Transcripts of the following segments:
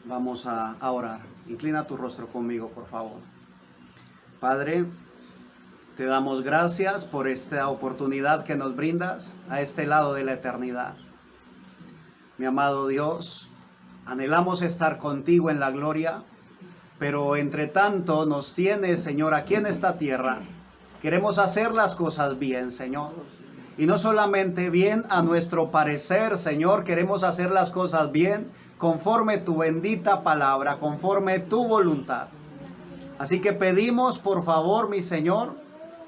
Vamos a orar. Inclina tu rostro conmigo, por favor. Padre, te damos gracias por esta oportunidad que nos brindas a este lado de la eternidad. Mi amado Dios, anhelamos estar contigo en la gloria, pero entre tanto nos tienes, Señor, aquí en esta tierra. Queremos hacer las cosas bien, Señor. Y no solamente bien a nuestro parecer, Señor, queremos hacer las cosas bien conforme tu bendita palabra, conforme tu voluntad. Así que pedimos, por favor, mi Señor,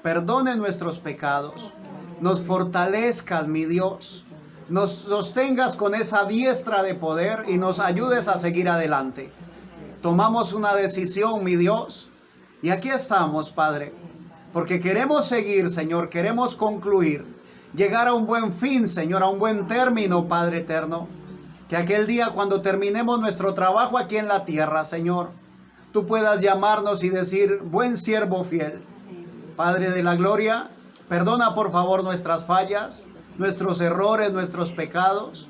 perdone nuestros pecados, nos fortalezcas, mi Dios, nos sostengas con esa diestra de poder y nos ayudes a seguir adelante. Tomamos una decisión, mi Dios, y aquí estamos, Padre, porque queremos seguir, Señor, queremos concluir, llegar a un buen fin, Señor, a un buen término, Padre eterno. Que aquel día cuando terminemos nuestro trabajo aquí en la tierra, Señor, tú puedas llamarnos y decir, buen siervo fiel. Padre de la gloria, perdona por favor nuestras fallas, nuestros errores, nuestros pecados.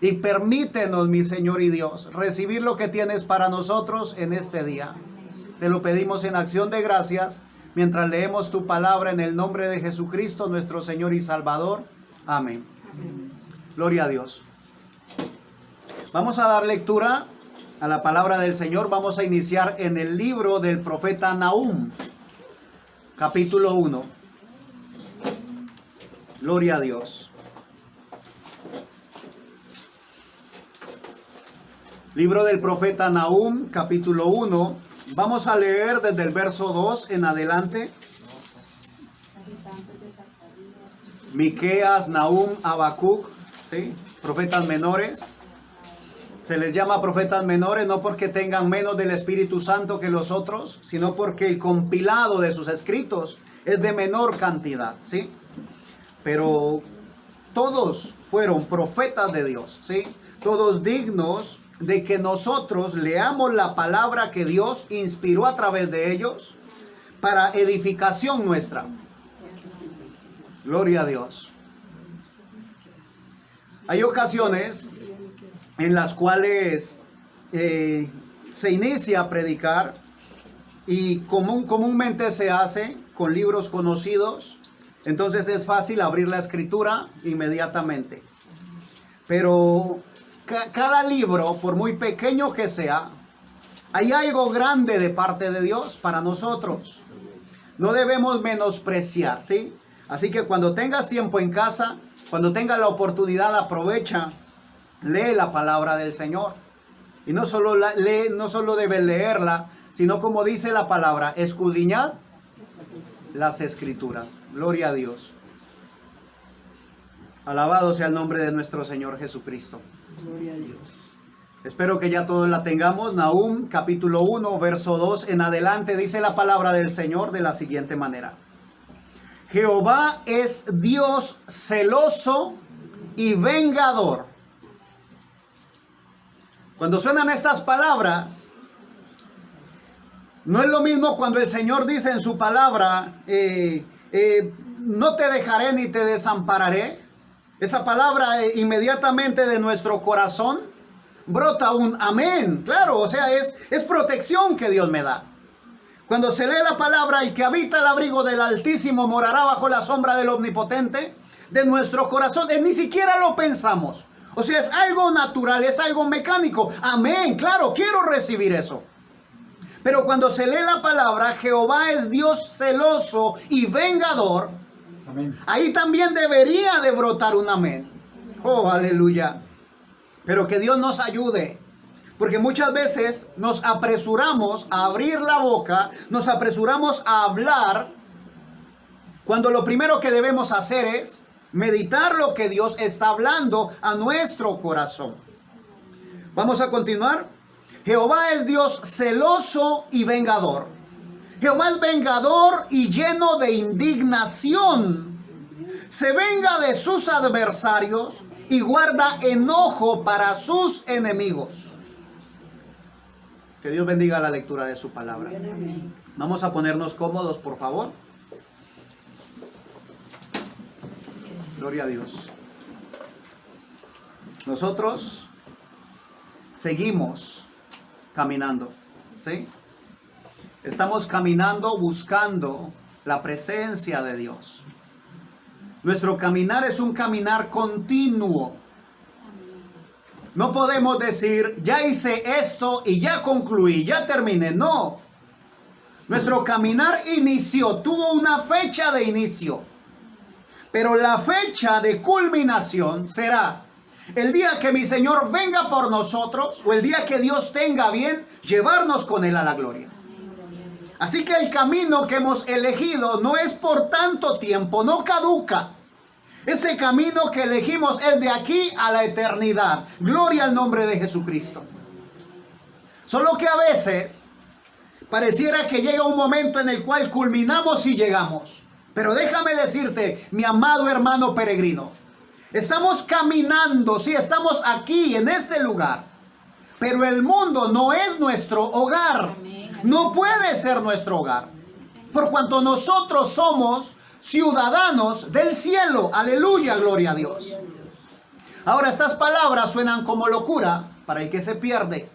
Y permítenos, mi Señor y Dios, recibir lo que tienes para nosotros en este día. Te lo pedimos en acción de gracias, mientras leemos tu palabra en el nombre de Jesucristo, nuestro Señor y Salvador. Amén. Gloria a Dios. Vamos a dar lectura a la palabra del Señor. Vamos a iniciar en el libro del profeta Nahum, capítulo 1. Gloria a Dios. Libro del profeta Nahum, capítulo 1. Vamos a leer desde el verso 2 en adelante. Miqueas, Nahum, Habacuc, ¿sí? Profetas menores. Se les llama profetas menores no porque tengan menos del Espíritu Santo que los otros, sino porque el compilado de sus escritos es de menor cantidad, ¿sí? Pero todos fueron profetas de Dios, ¿sí? Todos dignos de que nosotros leamos la palabra que Dios inspiró a través de ellos para edificación nuestra. Gloria a Dios. Hay ocasiones en las cuales se inicia a predicar y comúnmente se hace con libros conocidos, entonces es fácil abrir la escritura inmediatamente. Pero cada libro, por muy pequeño que sea, hay algo grande de parte de Dios para nosotros. No debemos menospreciar, ¿sí? Así que cuando tengas tiempo en casa, cuando tengas la oportunidad, aprovecha. Lee la palabra del Señor. Y no solo debes leerla, sino como dice la palabra, escudriñad las escrituras. Gloria a Dios. Alabado sea el nombre de nuestro Señor Jesucristo. Gloria a Dios. Espero que ya todos la tengamos. Nahum, capítulo 1, verso 2 en adelante, dice la palabra del Señor de la siguiente manera. Jehová es Dios celoso y vengador. Cuando suenan estas palabras, no es lo mismo cuando el Señor dice en su palabra, no te dejaré ni te desampararé. Esa palabra inmediatamente de nuestro corazón brota un amén. Claro, o sea, es protección que Dios me da. Cuando se lee la palabra, el que habita el abrigo del Altísimo morará bajo la sombra del Omnipotente, de nuestro corazón, ni siquiera lo pensamos. O sea, es algo natural, es algo mecánico. Amén, claro, quiero recibir eso. Pero cuando se lee la palabra, Jehová es Dios celoso y vengador. Amén. Ahí también debería de brotar un amén. Oh, aleluya. Pero que Dios nos ayude. Porque muchas veces nos apresuramos a abrir la boca, nos apresuramos a hablar, cuando lo primero que debemos hacer es meditar lo que Dios está hablando a nuestro corazón. Vamos a continuar. Jehová es Dios celoso y vengador. Jehová es vengador y lleno de indignación. Se venga de sus adversarios y guarda enojo para sus enemigos. Que Dios bendiga la lectura de su palabra. Vamos a ponernos cómodos, por favor. Gloria a Dios. Nosotros seguimos caminando, ¿sí? Estamos caminando buscando la presencia de Dios. Nuestro caminar es un caminar continuo. No podemos decir, ya hice esto y ya concluí, ya terminé. No. Nuestro caminar inició, tuvo una fecha de inicio. Pero la fecha de culminación será el día que mi Señor venga por nosotros o el día que Dios tenga bien llevarnos con Él a la gloria. Así que el camino que hemos elegido no es por tanto tiempo, no caduca. Ese camino que elegimos es de aquí a la eternidad. Gloria al nombre de Jesucristo. Solo que a veces pareciera que llega un momento en el cual culminamos y llegamos. Pero déjame decirte, mi amado hermano peregrino, estamos caminando, sí, estamos aquí en este lugar, pero el mundo no es nuestro hogar. No puede ser nuestro hogar, por cuanto nosotros somos ciudadanos del cielo. Aleluya, gloria a Dios. Ahora, estas palabras suenan como locura para el que se pierde,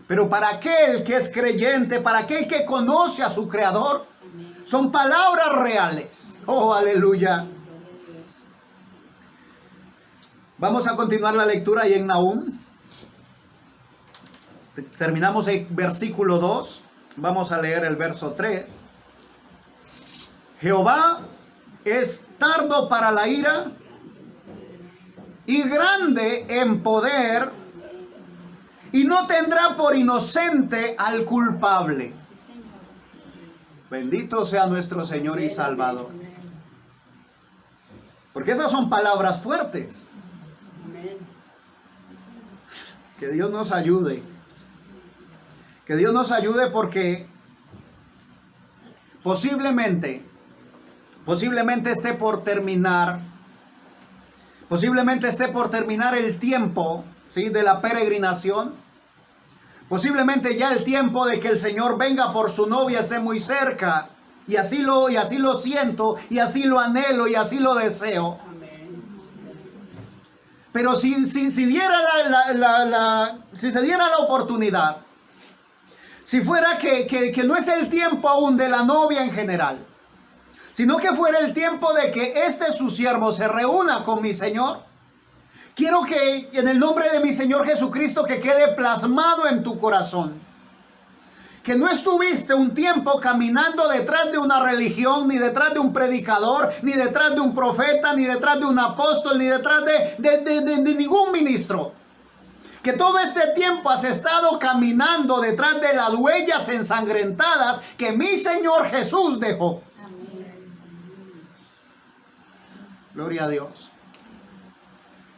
pero para aquel que es creyente, para aquel que conoce a su Creador, son palabras reales. Oh, aleluya. Vamos a continuar la lectura ahí en Nahum. Terminamos el versículo 2. Vamos a leer el verso 3. Jehová es tardo para la ira y grande en poder, y no tendrá por inocente al culpable. Bendito sea nuestro Señor y Salvador. Porque esas son palabras fuertes. Que Dios nos ayude. Que Dios nos ayude porque posiblemente esté por terminar. Posiblemente esté por terminar el tiempo, ¿sí?, de la peregrinación. Posiblemente ya el tiempo de que el Señor venga por su novia esté muy cerca. Y así lo siento, y así lo anhelo, y así lo deseo. Pero si se diera la oportunidad, si fuera que no es el tiempo aún de la novia en general, sino que fuera el tiempo de que su siervo se reúna con mi Señor, quiero que en el nombre de mi Señor Jesucristo que quede plasmado en tu corazón que no estuviste un tiempo caminando detrás de una religión, ni detrás de un predicador, ni detrás de un profeta, ni detrás de un apóstol, ni detrás de ningún ministro. Que todo este tiempo has estado caminando detrás de las huellas ensangrentadas que mi Señor Jesús dejó. Amén. Gloria a Dios.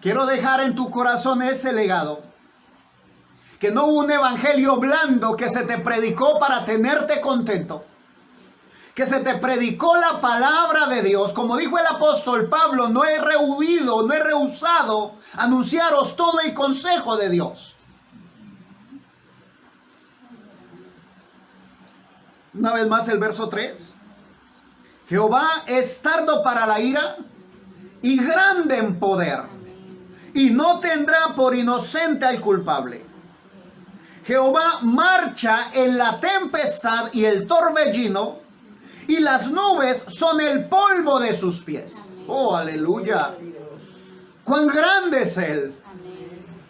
Quiero dejar en tu corazón ese legado. Que no hubo un evangelio blando que se te predicó para tenerte contento. Que se te predicó la palabra de Dios. Como dijo el apóstol Pablo, no he rehusado anunciaros todo el consejo de Dios. Una vez más el verso 3. Jehová es tardo para la ira y grande en poder, y no tendrá por inocente al culpable. Jehová marcha en la tempestad y el torbellino, y las nubes son el polvo de sus pies. Oh, aleluya. Cuán grande es Él.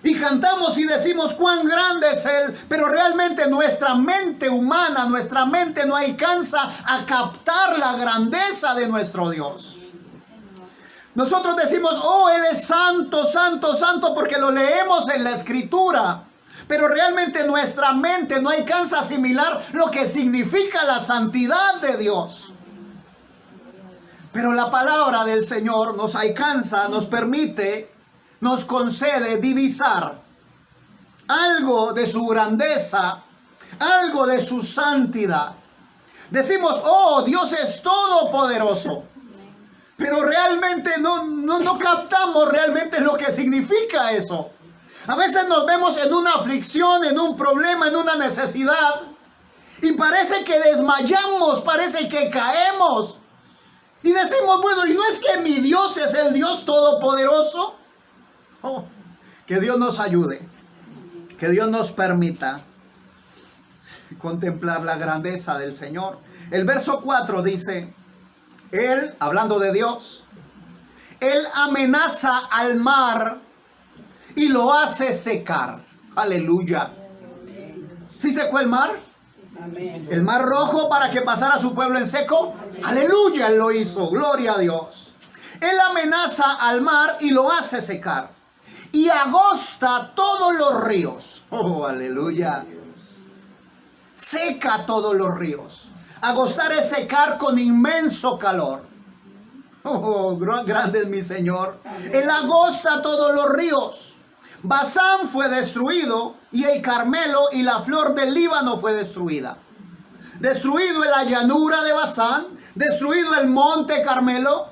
Y cantamos y decimos cuán grande es Él, pero realmente nuestra mente humana, nuestra mente no alcanza a captar la grandeza de nuestro Dios. Nosotros decimos, oh, Él es santo, santo, santo, porque lo leemos en la Escritura. Pero realmente nuestra mente no alcanza a asimilar lo que significa la santidad de Dios. Pero la palabra del Señor nos alcanza, nos permite, nos concede divisar algo de su grandeza, algo de su santidad. Decimos, oh, Dios es todopoderoso. Pero realmente no captamos realmente lo que significa eso. A veces nos vemos en una aflicción, en un problema, en una necesidad, y parece que desmayamos, parece que caemos. Y decimos, bueno, ¿y no es que mi Dios es el Dios todopoderoso? Oh, que Dios nos ayude, que Dios nos permita contemplar la grandeza del Señor. El verso 4 dice, Él, hablando de Dios, Él amenaza al mar y lo hace secar. Aleluya. ¿Sí secó el mar? Amén. El mar rojo para que pasara su pueblo en seco. Aleluya, Él lo hizo. Gloria a Dios. Él amenaza al mar y lo hace secar. Y agosta todos los ríos. Oh, aleluya. Seca todos los ríos. Agostar es secar con inmenso calor. Oh, grande es mi Señor. Él agosta todos los ríos. Basán fue destruido y el Carmelo y la flor del Líbano fue destruida. Destruido en la llanura de Basán, destruido el monte Carmelo.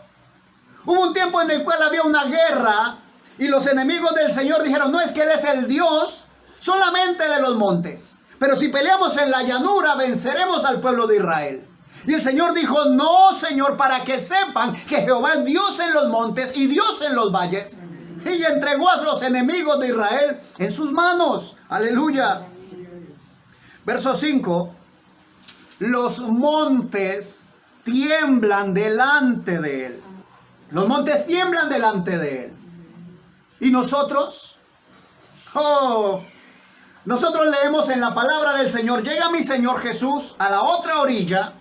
Hubo un tiempo en el cual había una guerra y los enemigos del Señor dijeron, no, es que Él es el Dios solamente de los montes. Pero si peleamos en la llanura, venceremos al pueblo de Israel. Y el Señor dijo, no, Señor, para que sepan que Jehová es Dios en los montes y Dios en los valles. Y entregó a los enemigos de Israel en sus manos. Aleluya. Verso 5. Los montes tiemblan delante de Él. Los montes tiemblan delante de Él. ¿Y nosotros? Oh, nosotros leemos en la palabra del Señor, llega mi Señor Jesús a la otra orilla.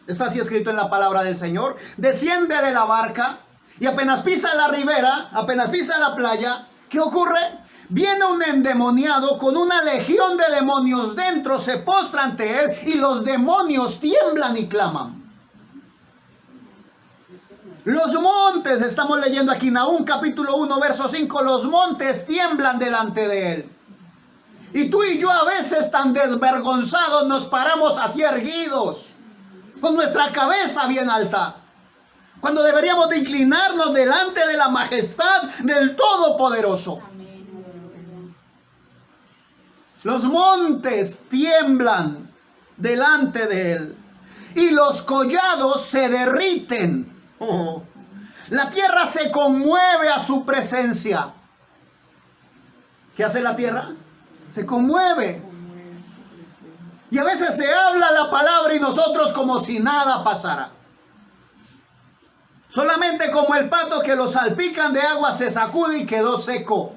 Está así escrito en la palabra del Señor. Desciende de la barca y apenas pisa la ribera, apenas pisa la playa, ¿qué ocurre? Viene un endemoniado con una legión de demonios dentro, se postra ante él y los demonios tiemblan y claman. Los montes, estamos leyendo aquí Nahum capítulo 1 verso 5, los montes tiemblan delante de él. Y tú y yo a veces tan desvergonzados nos paramos así erguidos, con nuestra cabeza bien alta, cuando deberíamos de inclinarnos delante de la majestad del Todopoderoso. Los montes tiemblan delante de él y los collados se derriten. Oh, la tierra se conmueve a su presencia. ¿Qué hace la tierra? Se conmueve. Y a veces se habla la palabra y nosotros como si nada pasara. Solamente como el pato que lo salpican de agua se sacude y quedó seco.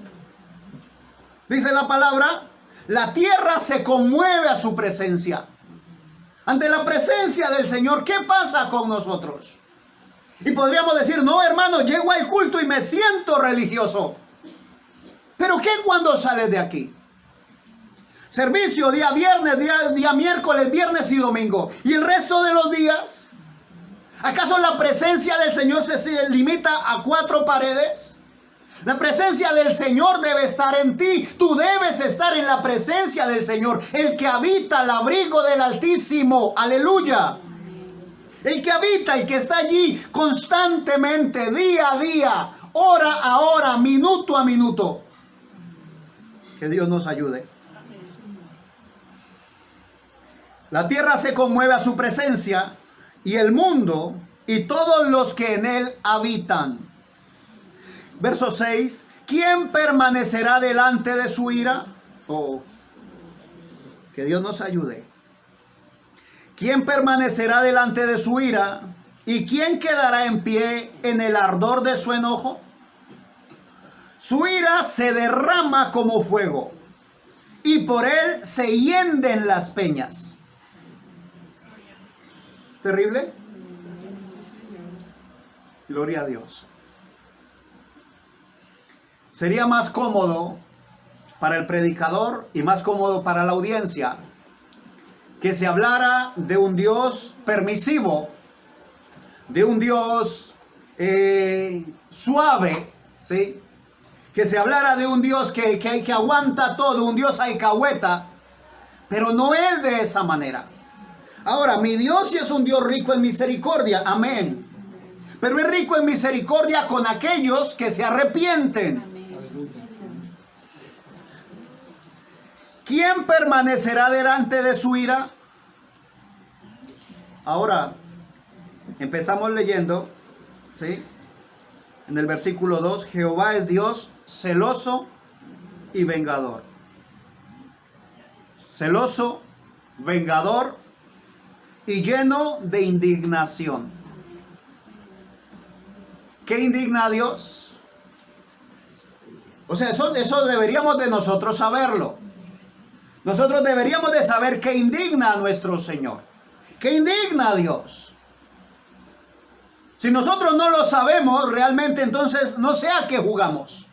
Dice la palabra, la tierra se conmueve a su presencia. Ante la presencia del Señor, ¿qué pasa con nosotros? Y podríamos decir, no, hermano, llego al culto y me siento religioso. ¿Pero qué cuando sales de aquí? Servicio día viernes, día miércoles, viernes y domingo. ¿Y el resto de los días? ¿Acaso la presencia del Señor se limita a 4 paredes? La presencia del Señor debe estar en ti. Tú debes estar en la presencia del Señor. El que habita al abrigo del Altísimo. Aleluya. El que habita, el que está allí constantemente, día a día, hora a hora, minuto a minuto. Que Dios nos ayude. La tierra se conmueve a su presencia y el mundo y todos los que en él habitan. Verso 6. ¿Quién permanecerá delante de su ira? Oh, que Dios nos ayude. ¿Quién permanecerá delante de su ira? ¿Y quién quedará en pie en el ardor de su enojo? Su ira se derrama como fuego y por él se hienden las peñas. ¿Terrible? Gloria a Dios. Sería más cómodo para el predicador y más cómodo para la audiencia que se hablara de un Dios permisivo, de un Dios suave, ¿sí? Que se hablara de un Dios que aguanta todo, un Dios alcahueta, pero no es de esa manera. Ahora, mi Dios sí es un Dios rico en misericordia, amén. Pero es rico en misericordia con aquellos que se arrepienten. ¿Quién permanecerá delante de su ira? Ahora, empezamos leyendo, ¿sí? En el versículo 2, Jehová es Dios celoso y vengador. Celoso vengador y lleno de indignación. ¿Qué indigna a Dios? O sea, eso deberíamos de nosotros saberlo. Nosotros deberíamos de saber qué indigna a nuestro Señor. ¿Qué indigna a Dios? Si nosotros no lo sabemos realmente, entonces no sé a qué jugamos.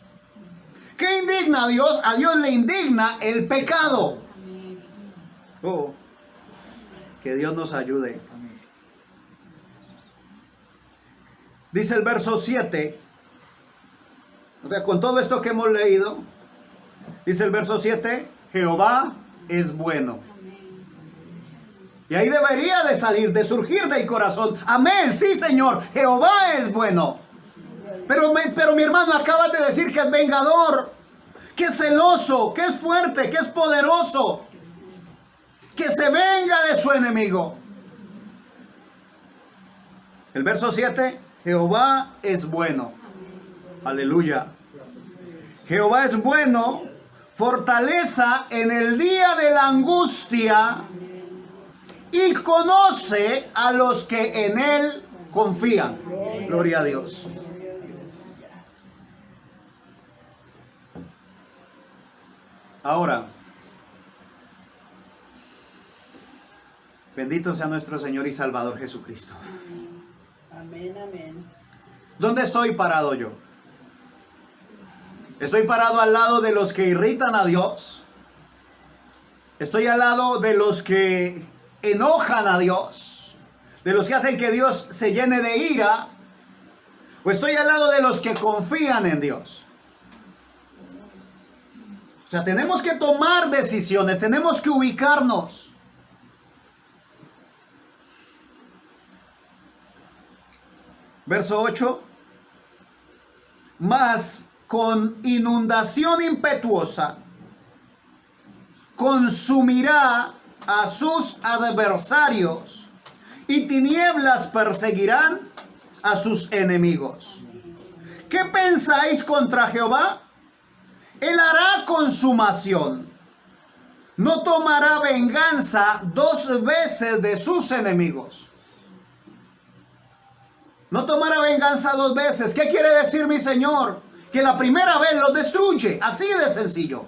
¿Qué indigna a Dios? A Dios le indigna el pecado. Oh, que Dios nos ayude. Dice el verso 7. O sea, con todo esto que hemos leído, dice el verso 7, Jehová es bueno. Y ahí debería de salir, de surgir del corazón. Amén, sí, Señor, Jehová es bueno. Pero mi hermano acaba de decir que es vengador, que es celoso, que es fuerte, que es poderoso, que se venga de su enemigo. El verso 7, Jehová es bueno. Aleluya. Jehová es bueno, fortaleza en el día de la angustia, y conoce a los que en él confían. Gloria a Dios. Ahora, bendito sea nuestro Señor y Salvador Jesucristo. Amén, amén. ¿Dónde estoy parado yo? ¿Estoy parado al lado de los que irritan a Dios? ¿Estoy al lado de los que enojan a Dios? ¿De los que hacen que Dios se llene de ira? ¿O estoy al lado de los que confían en Dios? O sea, tenemos que tomar decisiones, tenemos que ubicarnos. Verso 8. Mas con inundación impetuosa consumirá a sus adversarios, y tinieblas perseguirán a sus enemigos. ¿Qué pensáis contra Jehová? Él hará consumación. No tomará venganza 2 veces de sus enemigos. No tomará venganza 2 veces. ¿Qué quiere decir mi Señor? Que la primera vez lo destruye. Así de sencillo.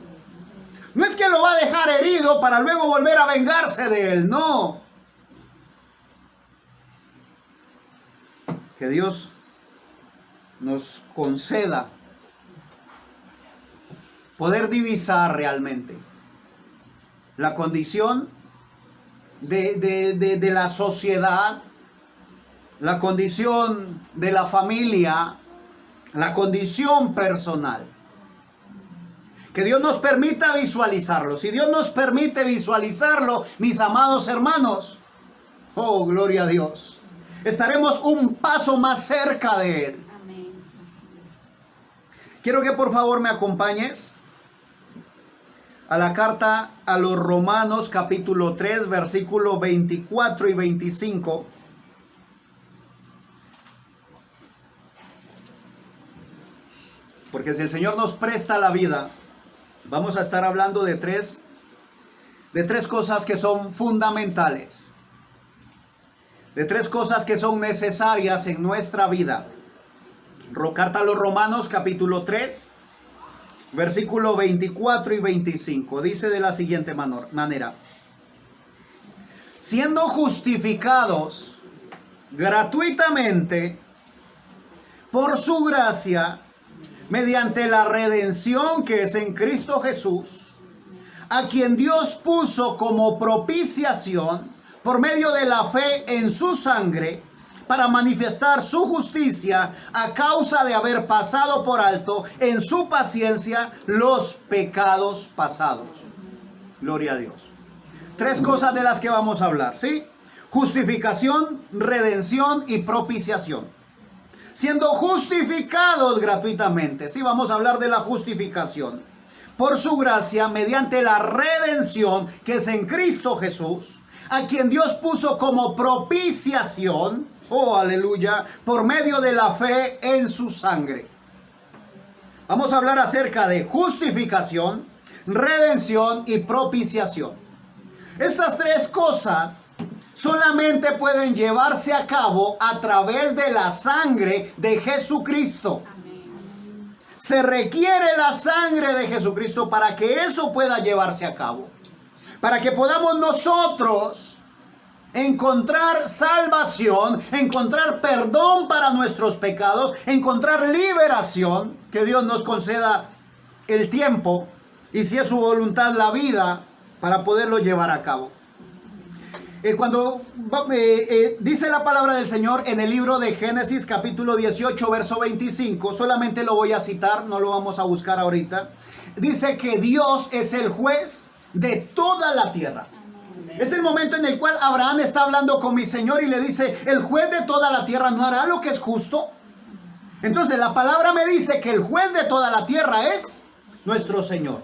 No es que lo va a dejar herido para luego volver a vengarse de él. No. Que Dios nos conceda poder divisar realmente la condición de la sociedad, la condición de la familia, la condición personal. Que Dios nos permita visualizarlo. Si Dios nos permite visualizarlo, mis amados hermanos, oh, gloria a Dios, estaremos un paso más cerca de Él. Amén. Quiero que por favor me acompañes a la carta a los Romanos capítulo 3, versículos 24 y 25. Porque si el Señor nos presta la vida, vamos a estar hablando de tres cosas que son fundamentales. De 3 cosas que son necesarias en nuestra vida. Carta a los Romanos capítulo 3, versículo 24 y 25. Dice de la siguiente manera: siendo justificados gratuitamente por su gracia, mediante la redención que es en Cristo Jesús, a quien Dios puso como propiciación por medio de la fe en su sangre, para manifestar su justicia a causa de haber pasado por alto en su paciencia los pecados pasados. Gloria a Dios. 3 cosas de las que vamos a hablar, ¿sí? Justificación, redención y propiciación. Siendo justificados gratuitamente, sí, vamos a hablar de la justificación. Por su gracia, mediante la redención que es en Cristo Jesús, a quien Dios puso como propiciación, oh aleluya, por medio de la fe en su sangre. Vamos a hablar acerca de justificación, redención y propiciación. Estas tres cosas solamente pueden llevarse a cabo a través de la sangre de Jesucristo. Se requiere la sangre de Jesucristo para que eso pueda llevarse a cabo. Para que podamos nosotros encontrar salvación, encontrar perdón para nuestros pecados, encontrar liberación, que Dios nos conceda el tiempo y, si es su voluntad, la vida para poderlo llevar a cabo. Cuando dice la palabra del Señor en el libro de Génesis capítulo 18 verso 25, solamente lo voy a citar, no lo vamos a buscar ahorita. Dice que Dios es el juez de toda la tierra. Es el momento en el cual Abraham está hablando con mi Señor y le dice: el juez de toda la tierra no hará lo que es justo. Entonces la palabra me dice que el juez de toda la tierra es nuestro Señor.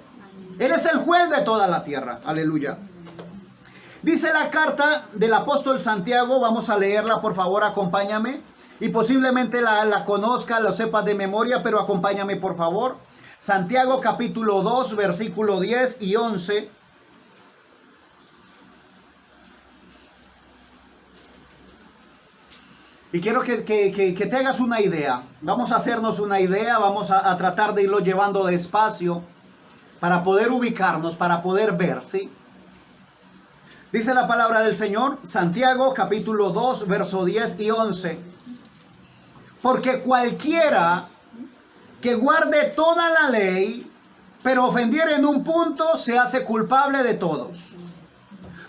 Él es el juez de toda la tierra. Aleluya. Dice la carta del apóstol Santiago, vamos a leerla, por favor, acompáñame. Y posiblemente la conozca, lo sepas de memoria, pero acompáñame, por favor. Santiago capítulo 2, versículo 10 y 11. Y quiero que te hagas una idea. Vamos a hacernos una idea, vamos a tratar de irlo llevando despacio para poder ubicarnos, para poder ver, ¿sí? Dice la palabra del Señor, Santiago capítulo 2, verso 10 y 11. Porque cualquiera que guarde toda la ley, pero ofendiere en un punto, se hace culpable de todos.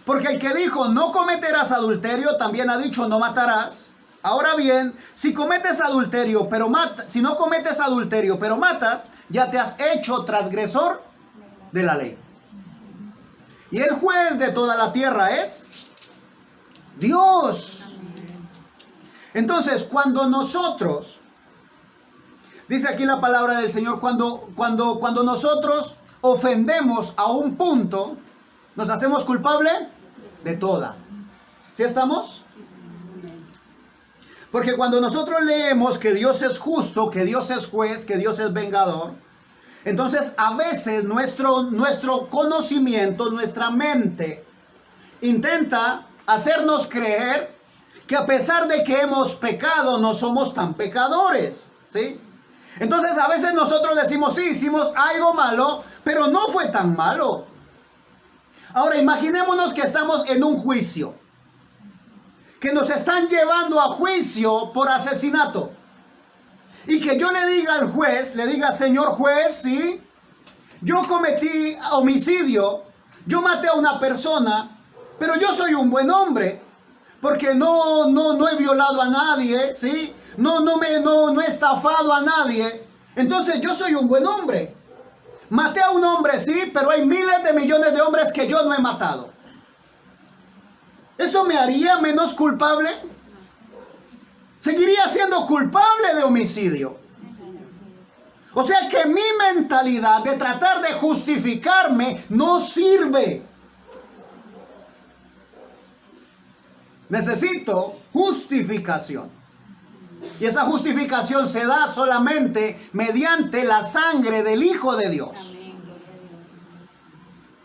Porque el que dijo no cometerás adulterio, también ha dicho no matarás. Ahora bien, si cometes adulterio, si no cometes adulterio, pero matas, ya te has hecho transgresor de la ley. Y el juez de toda la tierra es Dios. Entonces, cuando nosotros, dice aquí la palabra del Señor, cuando nosotros ofendemos a un punto, nos hacemos culpable de toda. ¿Sí estamos? Porque cuando nosotros leemos que Dios es justo, que Dios es juez, que Dios es vengador, entonces a veces nuestro conocimiento, nuestra mente, intenta hacernos creer que a pesar de que hemos pecado, no somos tan pecadores, ¿sí? Entonces a veces nosotros decimos, sí, hicimos algo malo, pero no fue tan malo. Ahora imaginémonos que estamos en un juicio, que nos están llevando a juicio por asesinato. Y que yo le diga al juez, le diga: señor juez, sí, yo cometí homicidio, yo maté a una persona, pero yo soy un buen hombre, porque no he violado a nadie, sí, no he estafado a nadie, entonces yo soy un buen hombre. Maté a un hombre, sí, pero hay miles de millones de hombres que yo no he matado. ¿Eso me haría menos culpable? Seguiría siendo culpable de homicidio. O sea que mi mentalidad de tratar de justificarme no sirve. Necesito justificación. Y esa justificación se da solamente mediante la sangre del Hijo de Dios.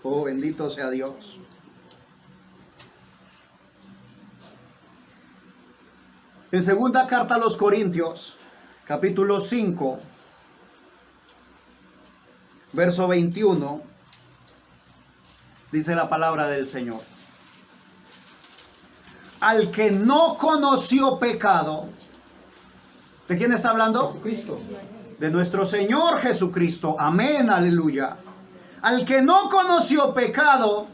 Oh, bendito sea Dios. En segunda carta a los Corintios, capítulo 5, verso 21, dice la palabra del Señor: al que no conoció pecado, ¿de quién está hablando? Jesucristo. De nuestro Señor Jesucristo. Amén, aleluya. Al que no conoció pecado,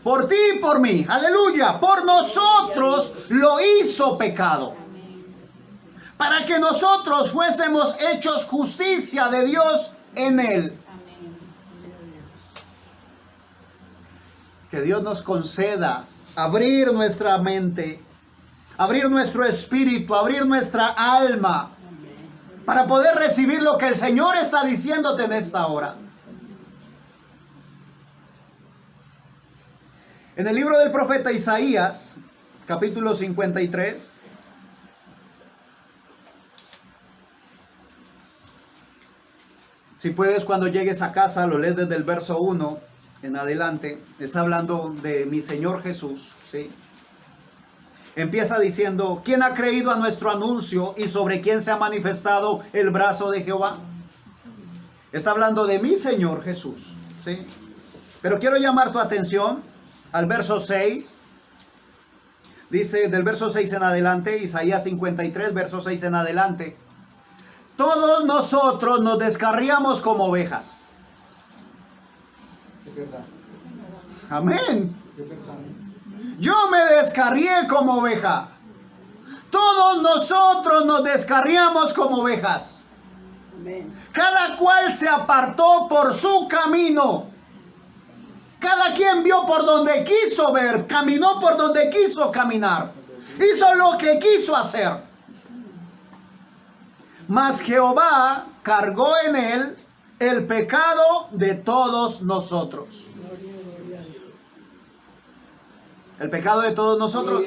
por ti y por mí, aleluya, por nosotros lo hizo pecado, para que nosotros fuésemos hechos justicia de Dios en él. Que Dios nos conceda abrir nuestra mente, abrir nuestro espíritu, abrir nuestra alma, para poder recibir lo que el Señor está diciéndote en esta hora. En el libro del profeta Isaías, capítulo 53, si puedes, cuando llegues a casa, lo lees desde el verso 1 en adelante, está hablando de mi Señor Jesús, ¿sí? Empieza diciendo, ¿quién ha creído a nuestro anuncio y sobre quién se ha manifestado el brazo de Jehová? Está hablando de mi Señor Jesús, ¿sí? Pero quiero llamar tu atención al verso 6. Dice del verso 6 en adelante, Isaías 53, verso 6 en adelante. Todos nosotros nos descarriamos como ovejas. Amén. Yo me descarrié como oveja. Todos nosotros nos descarriamos como ovejas. Amén. Cada cual se apartó por su camino. Cada quien vio por donde quiso ver, caminó por donde quiso caminar. Hizo lo que quiso hacer. Mas Jehová cargó en él el pecado de todos nosotros. El pecado de todos nosotros.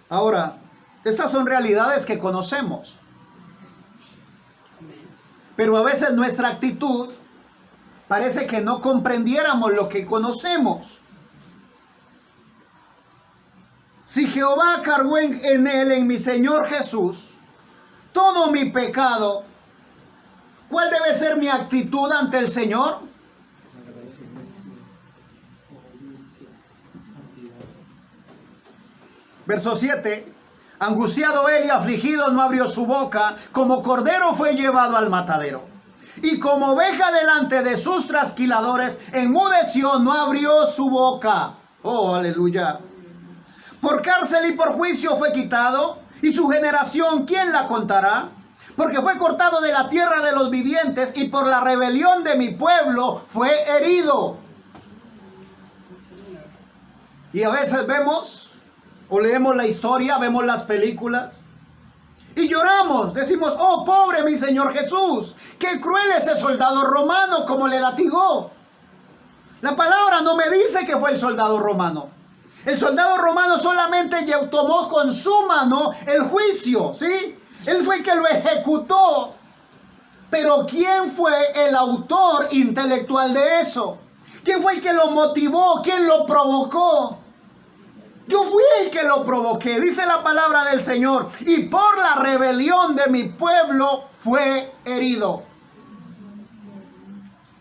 Ahora, estas son realidades que conocemos. Pero a veces nuestra actitud parece que no comprendiéramos lo que conocemos. Si Jehová cargó en él, en mi Señor Jesús, todo mi pecado, ¿cuál debe ser mi actitud ante el Señor? Verso 7. Angustiado él y afligido no abrió su boca, como cordero fue llevado al matadero. Y como oveja delante de sus trasquiladores, enmudeció, no abrió su boca. Oh, aleluya. Por cárcel y por juicio fue quitado, y su generación, ¿quién la contará? Porque fue cortado de la tierra de los vivientes, y por la rebelión de mi pueblo fue herido. Y a veces vemos o leemos la historia, vemos las películas y lloramos, decimos, oh pobre mi Señor Jesús, qué cruel ese soldado romano, como le latigó. La palabra no me dice que fue el soldado romano. El soldado romano solamente tomó con su mano el juicio, ¿sí? Él fue el que lo ejecutó. Pero ¿quién fue el autor intelectual de eso? ¿Quién fue el que lo motivó? ¿Quién lo provocó? Yo fui el que lo provoqué, dice la palabra del Señor. Y por la rebelión de mi pueblo fue herido.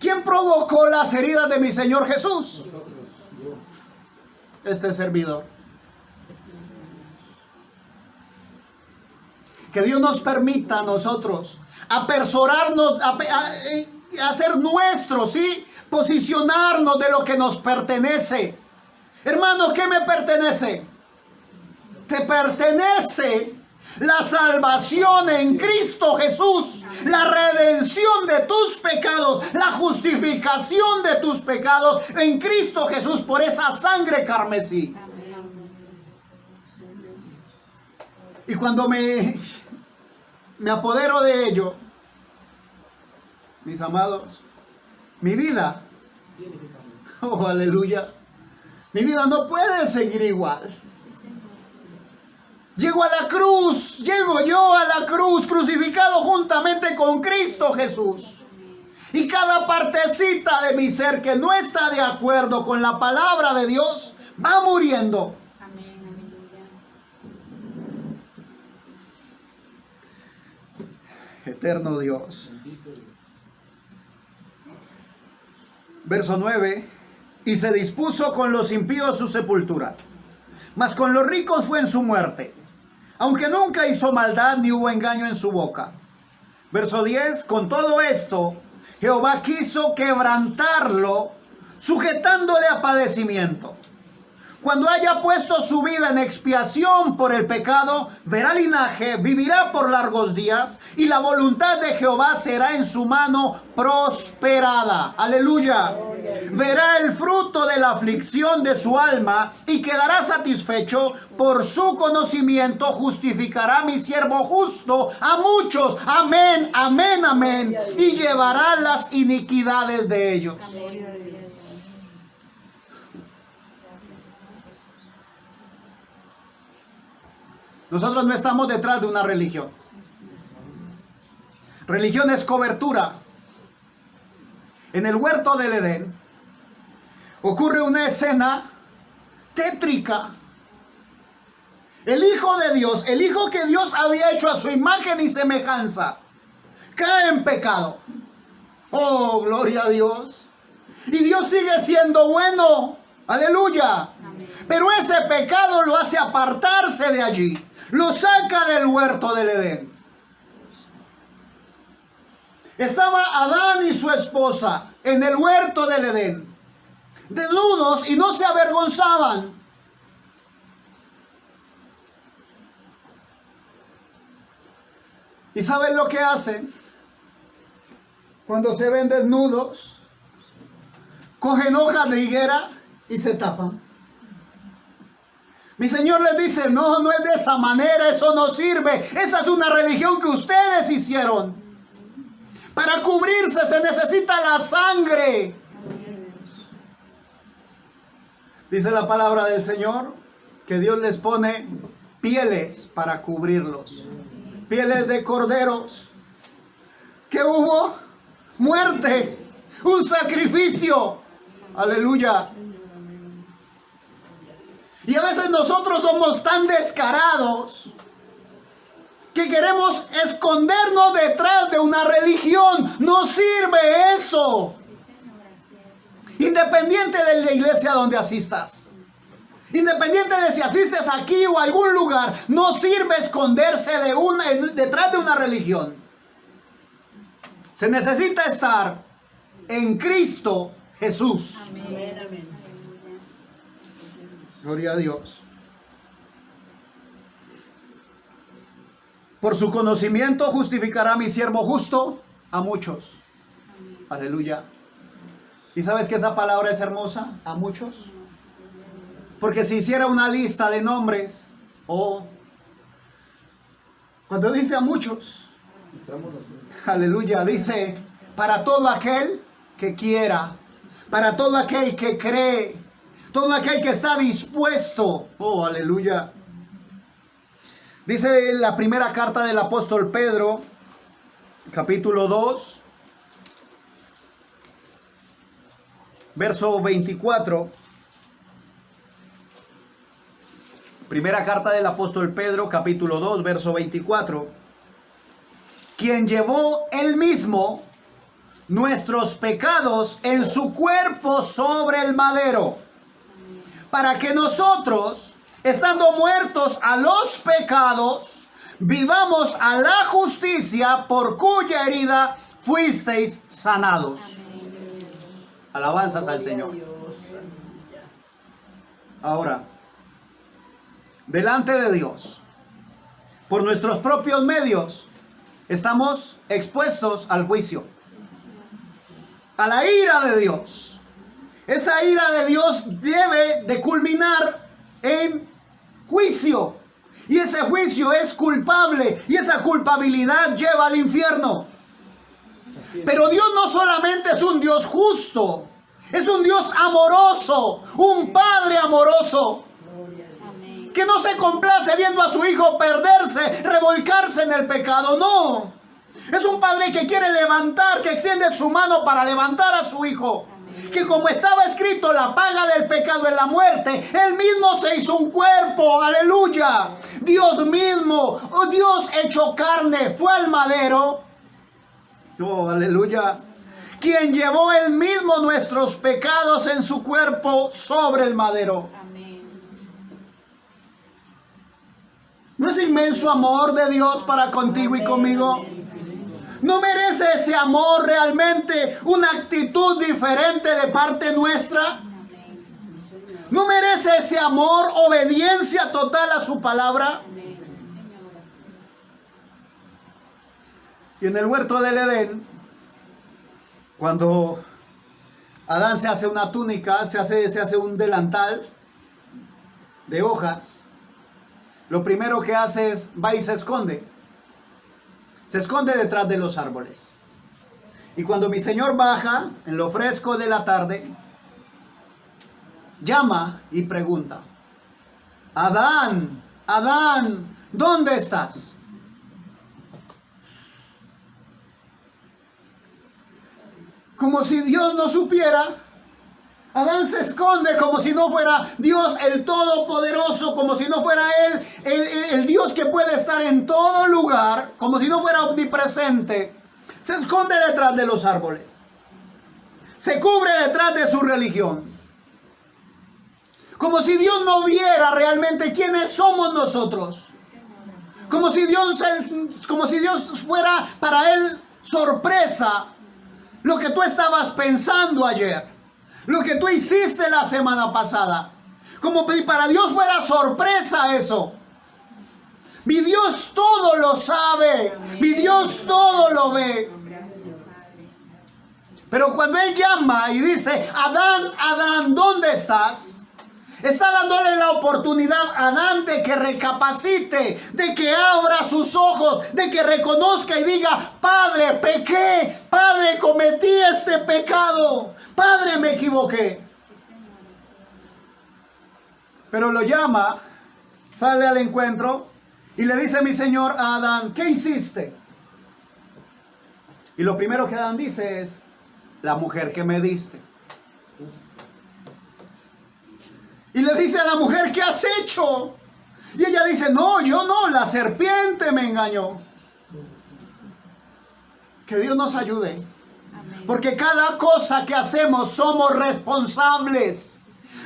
¿Quién provocó las heridas de mi Señor Jesús? Este servidor. Que Dios nos permita a nosotros apersorarnos, a hacer nuestro, ¿sí? Posicionarnos de lo que nos pertenece. Hermano, ¿qué me pertenece? Te pertenece la salvación en Cristo Jesús, la redención de tus pecados, la justificación de tus pecados en Cristo Jesús por esa sangre carmesí. Y cuando me apodero de ello, mis amados, mi vida, oh aleluya, mi vida no puede seguir igual. Llego a la cruz, llego yo a la cruz, crucificado juntamente con Cristo Jesús. Y cada partecita de mi ser que no está de acuerdo con la palabra de Dios, va muriendo. Eterno Dios. Verso 9. Y se dispuso con los impíos su sepultura, mas con los ricos fue en su muerte, aunque nunca hizo maldad ni hubo engaño en su boca. Verso 10. Con todo esto, Jehová quiso quebrantarlo, sujetándole a padecimiento. Cuando haya puesto su vida en expiación por el pecado, verá linaje, vivirá por largos días, y la voluntad de Jehová será en su mano prosperada. Aleluya. Verá el fruto de la aflicción de su alma y quedará satisfecho. Por su conocimiento justificará mi siervo justo a muchos. Amén, amén, amén. Y llevará las iniquidades de ellos. Nosotros no estamos detrás de una religión. Religión es cobertura. en el huerto del Edén, ocurre una escena tétrica. El Hijo de Dios, el Hijo que Dios había hecho a su imagen y semejanza, cae en pecado. Oh, gloria a Dios. Y Dios sigue siendo bueno. Aleluya. Amén. Pero ese pecado lo hace apartarse de allí. Lo saca del huerto del Edén. Estaba Adán y su esposa en el huerto del Edén, desnudos, y no se avergonzaban. ¿Y saben lo que hacen? Cuando se ven desnudos, cogen hojas de higuera y se tapan. Mi Señor les dice, no, no es de esa manera, eso no sirve. Esa es una religión que ustedes hicieron. Para cubrirse se necesita la sangre. Dice la palabra del Señor que Dios les pone pieles para cubrirlos. Pieles de corderos. ¿Qué hubo? Muerte. Un sacrificio. Aleluya. Y a veces nosotros somos tan descarados que queremos escondernos detrás de una religión. No sirve eso. Independiente de la iglesia donde asistas, independiente de si asistes aquí o a algún lugar, no sirve esconderse detrás de una religión. Se necesita estar en Cristo Jesús. Amén, amén. Gloria a Dios. Por su conocimiento justificará mi siervo justo a muchos. Aleluya. ¿Y sabes que esa palabra es hermosa? A muchos. Porque si hiciera una lista de nombres, cuando dice a muchos, aleluya, dice para todo aquel que quiera, para todo aquel que cree, todo aquel que está dispuesto. Oh, aleluya. Dice la primera carta del apóstol Pedro, capítulo 2, verso 24. Primera carta del apóstol Pedro, capítulo 2, verso 24. Quien llevó él mismo nuestros pecados en su cuerpo sobre el madero, para que nosotros, estando muertos a los pecados, vivamos a la justicia, por cuya herida fuisteis sanados. Alabanzas al Señor. Ahora, delante de Dios, por nuestros propios medios, estamos expuestos al juicio, a la ira de Dios. Esa ira de Dios debe de culminar en juicio. Y ese juicio es culpable. Y esa culpabilidad lleva al infierno. Pero Dios no solamente es un Dios justo, es un Dios amoroso, un Padre amoroso, que no se complace viendo a su hijo perderse, revolcarse en el pecado. No, es un Padre que quiere levantar, que extiende su mano para levantar a su hijo. Que como estaba escrito, la paga del pecado es la muerte. Él mismo se hizo un cuerpo, aleluya. Dios mismo, Dios hecho carne, fue al madero. Oh, aleluya. Quien llevó él mismo nuestros pecados en su cuerpo sobre el madero. ¿No es inmenso amor de Dios para contigo y conmigo? ¿No merece ese amor realmente una actitud diferente de parte nuestra? ¿No merece ese amor obediencia total a su palabra? Y en el huerto del Edén, cuando Adán se hace una túnica, se hace un delantal de hojas, lo primero que hace es, va y se esconde. Se esconde detrás de los árboles. Y cuando mi Señor baja, en lo fresco de la tarde, llama y pregunta: Adán, Adán, ¿dónde estás? como si Dios no supiera. Adán se esconde como si no fuera Dios el Todopoderoso, como si no fuera Él el Dios que puede estar en todo lugar, como si no fuera omnipresente. Se esconde detrás de los árboles. Se cubre detrás de su religión. Como si Dios no viera realmente quiénes somos nosotros. Como si Dios fuera para Él sorpresa lo que tú estabas pensando ayer. Lo que tú hiciste la semana pasada. Como si para Dios fuera sorpresa eso. Mi Dios todo lo sabe. Mi Dios todo lo ve. Pero cuando Él llama y dice, Adán, Adán, ¿dónde estás? Está dándole la oportunidad a Adán de que recapacite, de que abra sus ojos, de que reconozca y diga, Padre, pequé, Padre, cometí este pecado, Padre, me equivoqué. Pero lo llama, sale al encuentro y le dice mi Señor a Adán, ¿qué hiciste? Y lo primero que Adán dice es, la mujer que me diste. Y le dice a la mujer, ¿qué has hecho? Y ella dice, no, yo no, la serpiente me engañó. Que Dios nos ayude. Porque cada cosa que hacemos somos responsables.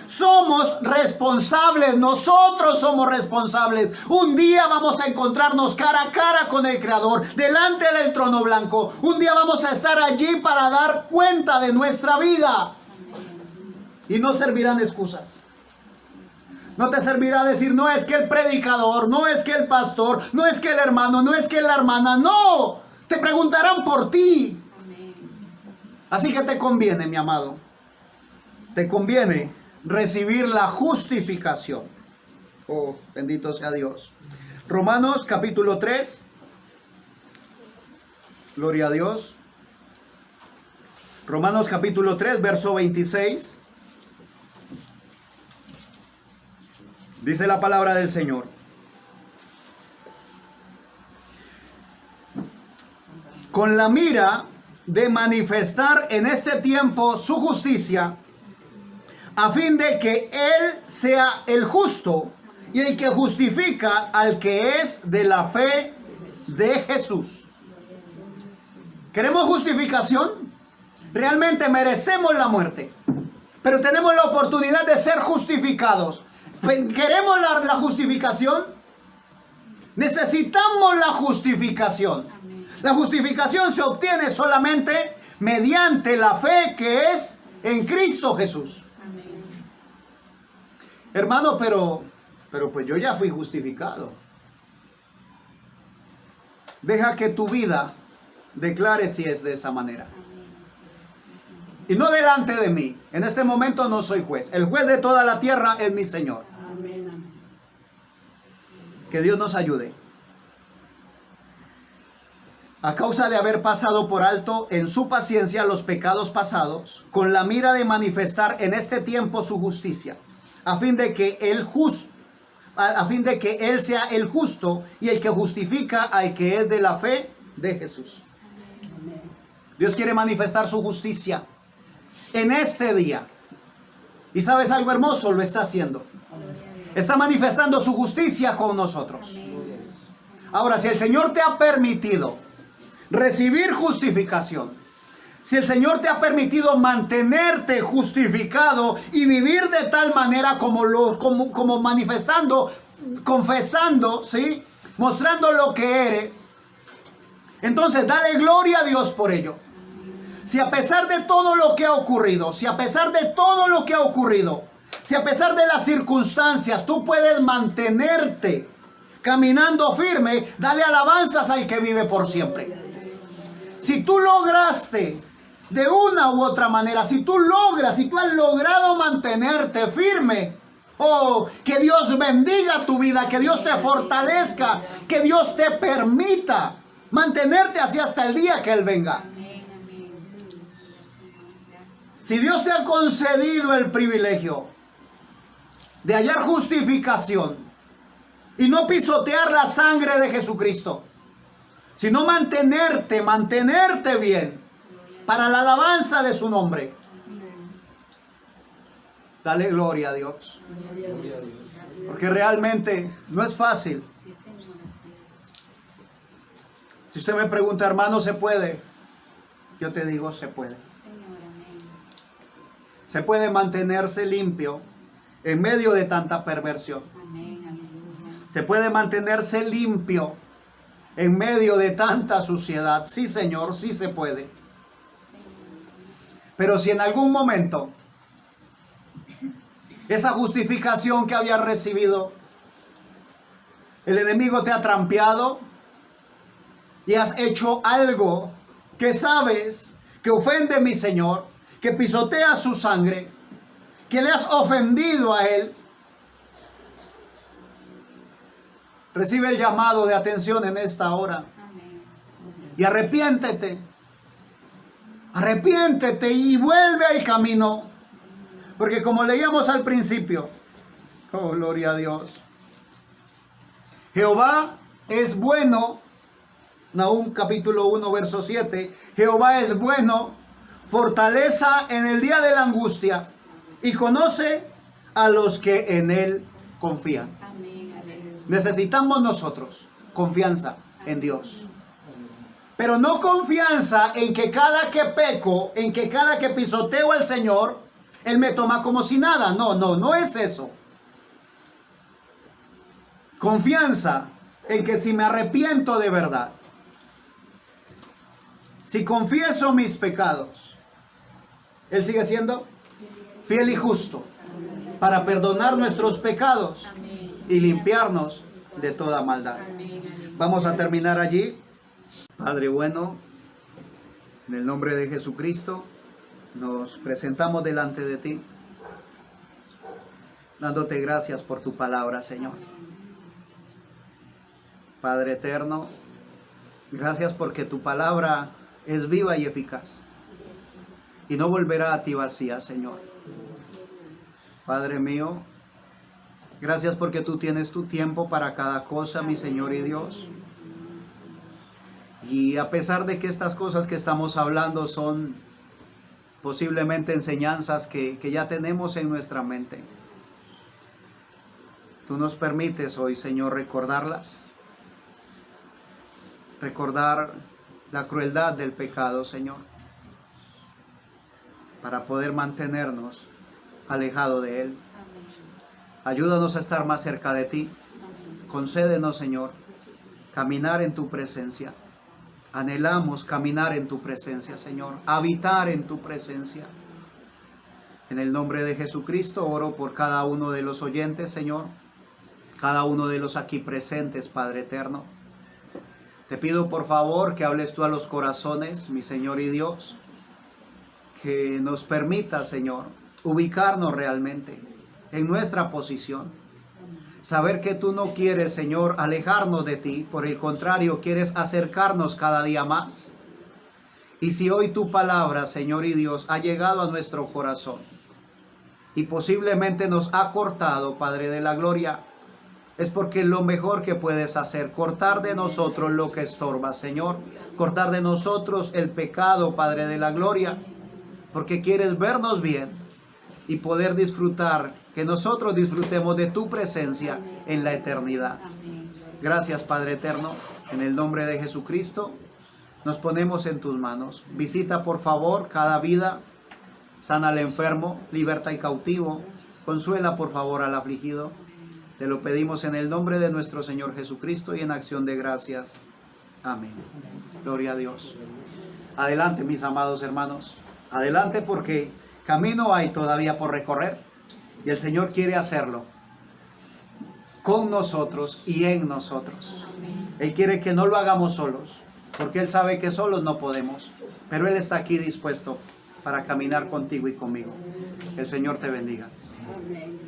Somos responsables, nosotros somos responsables. Un día vamos a encontrarnos cara a cara con el Creador, delante del trono blanco. Un día vamos a estar allí para dar cuenta de nuestra vida. Y no servirán excusas. No te servirá decir, no es que el predicador, no es que el pastor, no es que el hermano, no es que la hermana. No, te preguntarán por ti. Así que te conviene, mi amado. Te conviene recibir la justificación. Oh, bendito sea Dios. Romanos capítulo 3. Gloria a Dios. Romanos capítulo 3, verso 26. Dice la palabra del Señor. Con la mira de manifestar en este tiempo su justicia, a fin de que Él sea el justo y el que justifica al que es de la fe de Jesús. ¿Queremos justificación? Realmente merecemos la muerte, pero tenemos la oportunidad de ser justificados. ¿Queremos la justificación? Necesitamos la justificación. La justificación se obtiene solamente mediante la fe que es en Cristo Jesús. Hermano, pero pues yo ya fui justificado. Deja que tu vida declare si es de esa manera. Y no delante de mí. En este momento no soy juez. El juez de toda la tierra es mi Señor. Que Dios nos ayude. A causa de haber pasado por alto en su paciencia los pecados pasados, con la mira de manifestar en este tiempo su justicia, a fin de que Él sea el justo y el que justifica al que es de la fe de Jesús. Dios quiere manifestar su justicia en este día. ¿Y sabes algo hermoso? Lo está haciendo. Está manifestando su justicia con nosotros. Ahora, si el Señor te ha permitido recibir justificación, si el Señor te ha permitido mantenerte justificado y vivir de tal manera como manifestando, confesando, ¿sí? Mostrando lo que eres, entonces dale gloria a Dios por ello. Si a pesar de todo lo que ha ocurrido, si a pesar de las circunstancias tú puedes mantenerte caminando firme, dale alabanzas al que vive por siempre. Si tú lograste de una u otra manera, si tú has logrado mantenerte firme, oh, que Dios bendiga tu vida, que Dios te fortalezca, que Dios te permita mantenerte así hasta el día que Él venga. Si Dios te ha concedido el privilegio de hallar justificación y no pisotear la sangre de Jesucristo, sino mantenerte bien, para la alabanza de su nombre. Dale gloria a Dios. Gloria a Dios. Porque realmente no es fácil. Si usted me pregunta, hermano, ¿se puede? Yo te digo, se puede. Se puede mantenerse limpio en medio de tanta perversión. Se puede mantenerse limpio en medio de tanta suciedad. Sí, Señor, sí se puede. Pero si en algún momento esa justificación que habías recibido, el enemigo te ha trampeado y has hecho algo que sabes que ofende a mi Señor, que pisotea su sangre, que le has ofendido a Él, recibe el llamado de atención en esta hora. Y arrepiéntete. Arrepiéntete y vuelve al camino. Porque como leíamos al principio, oh, gloria a Dios. Jehová es bueno. Nahum capítulo 1, verso 7. Jehová es bueno, fortaleza en el día de la angustia, y conoce a los que en Él confían. Necesitamos nosotros confianza en Dios. Pero no confianza en que cada que peco, en que cada que pisoteo al Señor, Él me toma como si nada. No es eso. Confianza en que si me arrepiento de verdad, si confieso mis pecados, Él sigue siendo fiel y justo para perdonar nuestros pecados y limpiarnos de toda maldad. Vamos a terminar allí. Padre bueno, en el nombre de Jesucristo, nos presentamos delante de ti, dándote gracias por tu palabra, Señor. Padre eterno, gracias porque tu palabra es viva y eficaz y no volverá a ti vacía, Señor. Padre mío, gracias porque tú tienes tu tiempo para cada cosa, mi Señor y Dios. Y a pesar de que estas cosas que estamos hablando son posiblemente enseñanzas que ya tenemos en nuestra mente, tú nos permites hoy, Señor, recordarlas. Recordar la crueldad del pecado, Señor, para poder mantenernos alejados de Él. Ayúdanos a estar más cerca de ti. Concédenos, Señor, caminar en tu presencia. Anhelamos caminar en tu presencia, Señor, habitar en tu presencia. En el nombre de Jesucristo oro por cada uno de los oyentes, Señor, cada uno de los aquí presentes, Padre eterno. Te pido por favor que hables tú a los corazones, mi Señor y Dios, que nos permita, Señor, ubicarnos realmente en nuestra posición. Saber que tú no quieres, Señor, alejarnos de ti, por el contrario, quieres acercarnos cada día más. Y si hoy tu palabra, Señor y Dios, ha llegado a nuestro corazón y posiblemente nos ha cortado, Padre de la gloria, es porque lo mejor que puedes hacer, cortar de nosotros lo que estorba, Señor, cortar de nosotros el pecado, Padre de la gloria, porque quieres vernos bien y poder disfrutar, que nosotros disfrutemos de tu presencia en la eternidad. Gracias, Padre eterno, en el nombre de Jesucristo, nos ponemos en tus manos. Visita por favor cada vida, sana al enfermo, liberta al cautivo, consuela por favor al afligido. Te lo pedimos en el nombre de nuestro Señor Jesucristo y en acción de gracias. Amén. Gloria a Dios. Adelante, mis amados hermanos. Adelante, porque camino hay todavía por recorrer. Y el Señor quiere hacerlo con nosotros y en nosotros. Él quiere que no lo hagamos solos, porque Él sabe que solos no podemos. Pero Él está aquí dispuesto para caminar contigo y conmigo. El Señor te bendiga. Amén.